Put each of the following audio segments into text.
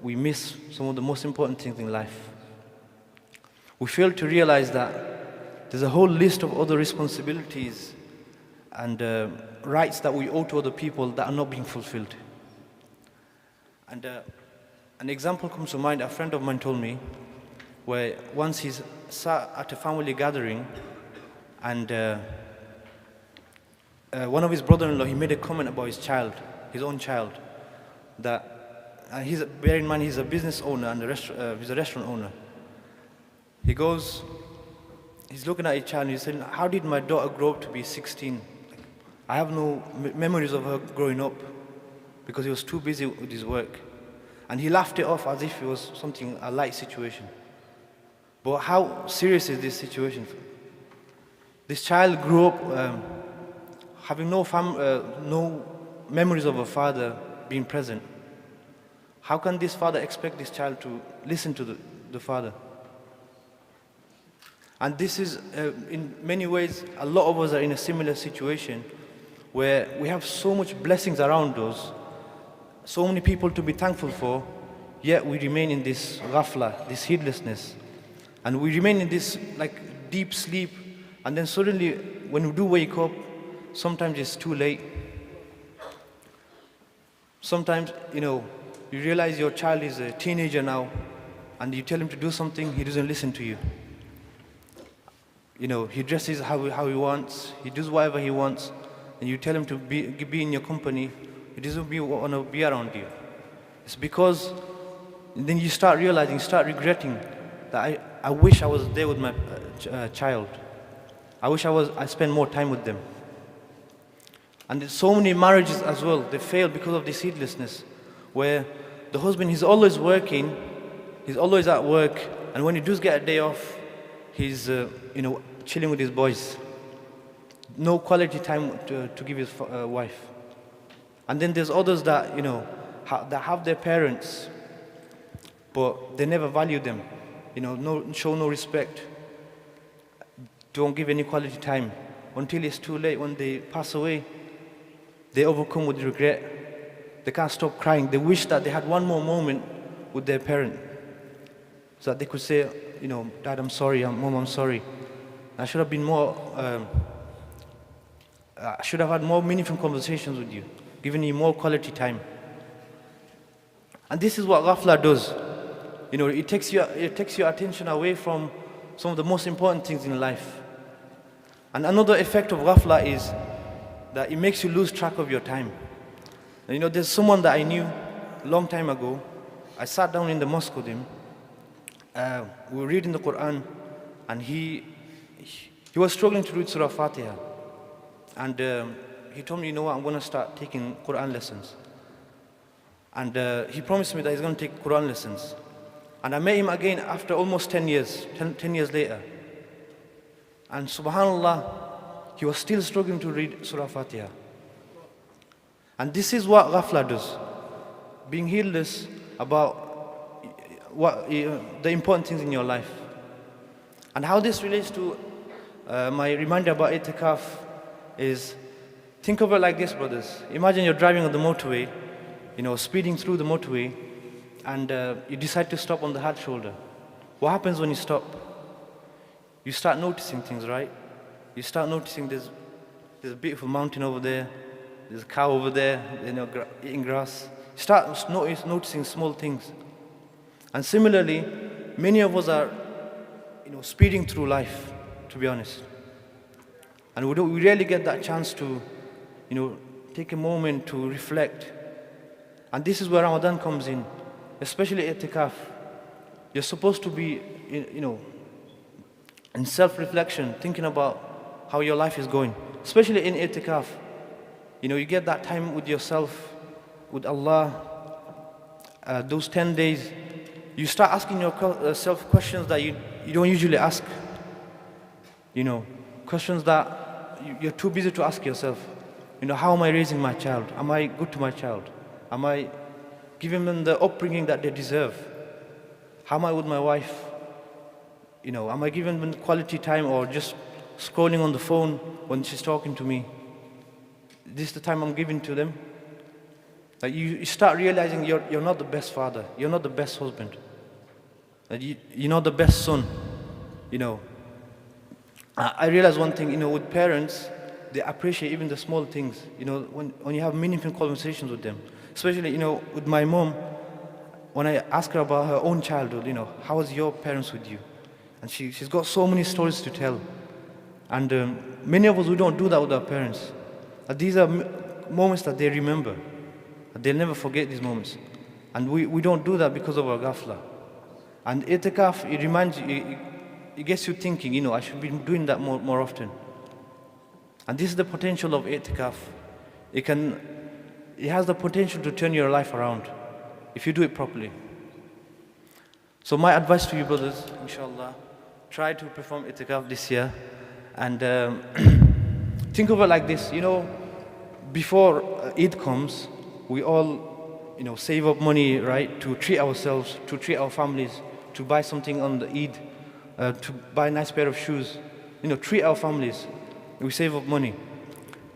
we miss some of the most important things in life. We fail to realize that there's a whole list of other responsibilities and rights that we owe to other people that are not being fulfilled. And an example comes to mind. A friend of mine told me where once he's sat at a family gathering and one of his brother-in-law, he made a comment about his child, his own child, that bear in mind he's a business owner and he's a restaurant owner. He's looking at his child and he's saying, how did my daughter grow up to be 16? I have no memories of her growing up because he was too busy with his work. And he laughed it off as if it was a light situation. But how serious is this situation? This child grew up having no memories of a father being present. How can this father expect this child to listen to the father? And this is, in many ways, a lot of us are in a similar situation where we have so much blessings around us, so many people to be thankful for, yet we remain in this ghafla, this heedlessness. And we remain in this deep sleep, and then suddenly when we do wake up, sometimes it's too late. Sometimes, you realize your child is a teenager now, and you tell him to do something, he doesn't listen to you. He dresses how he wants, he does whatever he wants, and you tell him to be in your company, he doesn't want to be around you. It's because then you start realizing, start regretting that I wish I was there with my child. I wish I spent more time with them. And there's so many marriages as well, they fail because of this heedlessness, where the husband, he's always working, he's always at work, and when he does get a day off, he's chilling with his boys. No quality time to give his wife. And then there's others that that have their parents, but they never value them. Show no respect. Don't give any quality time until it's too late. When they pass away, they overcome with regret. They can't stop crying. They wish that they had one more moment with their parent, so that they could say, Dad, I'm sorry, Mom, I'm sorry. I should have been I should have had more meaningful conversations with you, given you more quality time. And this is what ghafla does. It takes your attention away from some of the most important things in life. And another effect of ghafla is that it makes you lose track of your time. And there's someone that I knew a long time ago. I sat down in the mosque with him. We were reading the Quran, and he was struggling to read Surah Fatiha. And he told me, I'm going to start taking Quran lessons. And he promised me that he's going to take Quran lessons. And I met him again after almost 10 years later. And subhanAllah, he was still struggling to read Surah Fatiha. And this is what ghafla does. Being heedless about the important things in your life. And how this relates to my reminder about itikaf is, think of it like this, brothers. Imagine you're driving on the motorway, speeding through the motorway, and you decide to stop on the hard shoulder. What happens when you stop? You start noticing things, right? You start noticing there's a beautiful mountain over there, there's a cow over there, eating grass. You start noticing small things. And similarly, many of us are, speeding through life, to be honest. And we rarely get that chance to, take a moment to reflect. And this is where Ramadan comes in, especially itikaf. You're supposed to be, in self-reflection, thinking about how your life is going, especially in itikaf. You get that time with yourself, with Allah, those 10 days. You start asking yourself questions that you don't usually ask. Questions that you're too busy to ask yourself. How am I raising my child? Am I good to my child? Am I giving them the upbringing that they deserve? How am I with my wife? Am I giving them quality time or just scrolling on the phone when she's talking to me? Is this the time I'm giving to them? Like you start realizing you're not the best father, you're not the best husband, that you're not the best son, you know. I realize one thing, with parents, they appreciate even the small things, when you have meaningful conversations with them. Especially, with my mom, when I ask her about her own childhood, how was your parents with you? And she's got so many stories to tell. And many of us, we don't do that with our parents. These are moments that they remember. They'll never forget these moments. And we don't do that because of our ghafla. And itikaf, it reminds you, it gets you thinking, I should be doing that more often. And this is the potential of itikaf. It has the potential to turn your life around if you do it properly. So my advice to you brothers, inshallah, try to perform itikaf this year. And think of it like this, before Eid comes, we all, save up money, right, to treat ourselves, to treat our families, to buy something on the Eid, to buy a nice pair of shoes, treat our families. We save up money.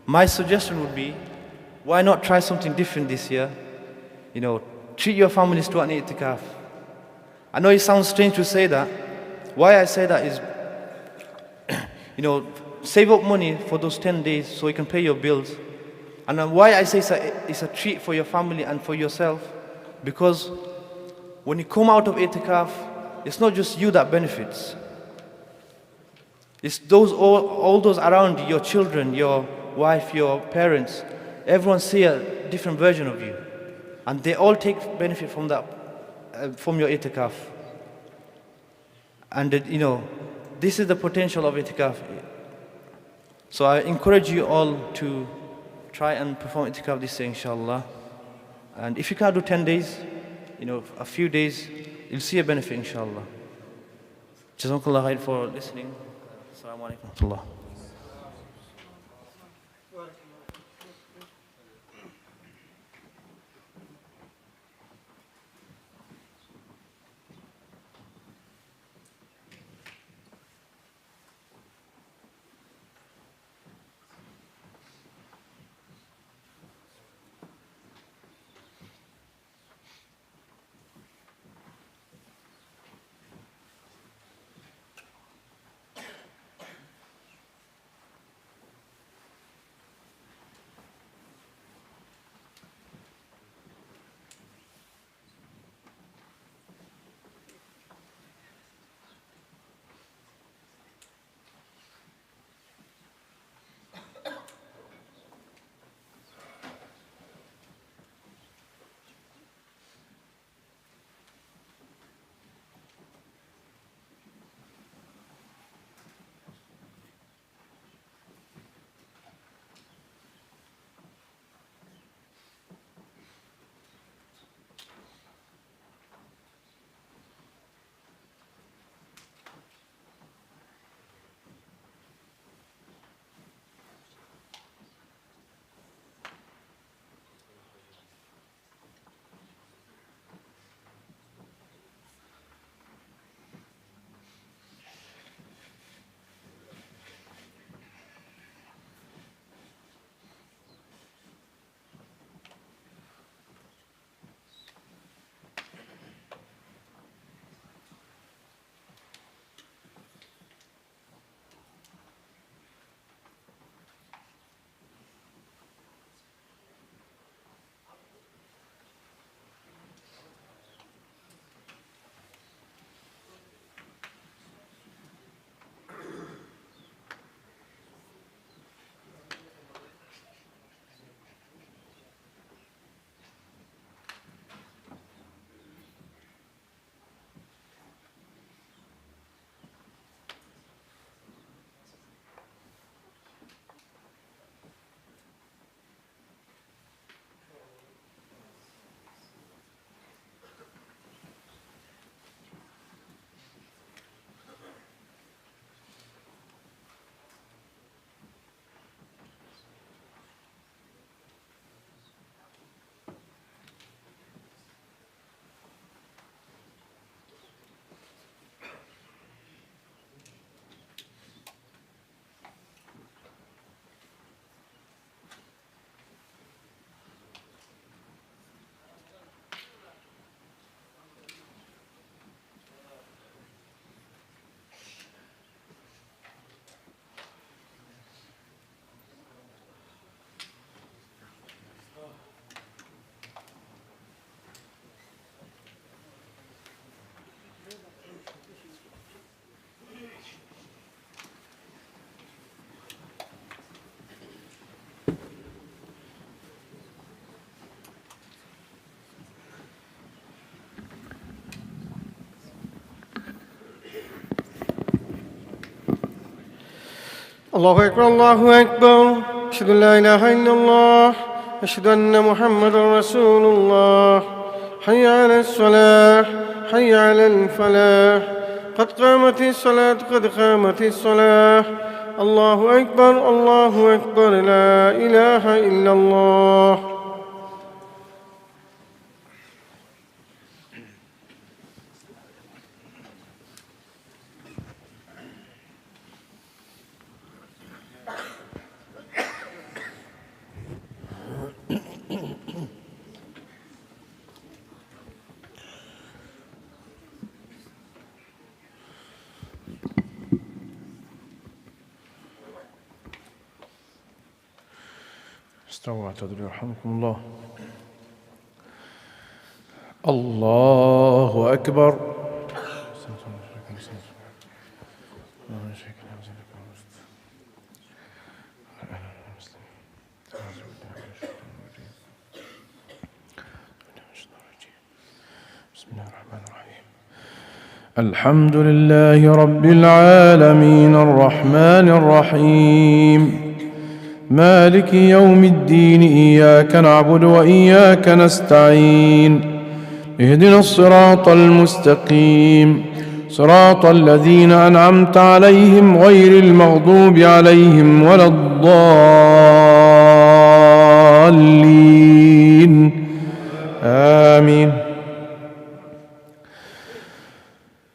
My suggestion would be, why not try something different this year? Treat your families to an itikaf. I know it sounds strange to say that. Why I say that is, save up money for those 10 days so you can pay your bills. And why I say it's a treat for your family and for yourself, because when you come out of itikaf, it's not just you that benefits. It's all those around you, your children, your wife, your parents. Everyone see a different version of you. And they all take benefit from that, from your itikaf. And this is the potential of itikaf. So I encourage you all to try and perform itikaf this year, inshallah. And if you can't do 10 days, a few days, you'll see a benefit, inshallah. Jazakallah khair for listening. Assalamu alaikum wa rahmatullah. الله أكبر الله أكبر. أشهد أن لا إله إلا الله. أشهد أن محمدا رسول الله. حي على الصلاة، حي على الفلاح، قد قامت الصلاة، قد قامت الصلاة. الله أكبر الله أكبر، لا إله إلا الله. استووا واعتدلوا يرحمكم الله. الله أكبر. بسم الله الرحمن الرحيم. الحمد لله رب العالمين الرحمن الرحيم مالك يوم الدين. إياك نعبد وإياك نستعين. اهدنا الصراط المستقيم صراط الذين أنعمت عليهم غير المغضوب عليهم ولا الضالين. آمين.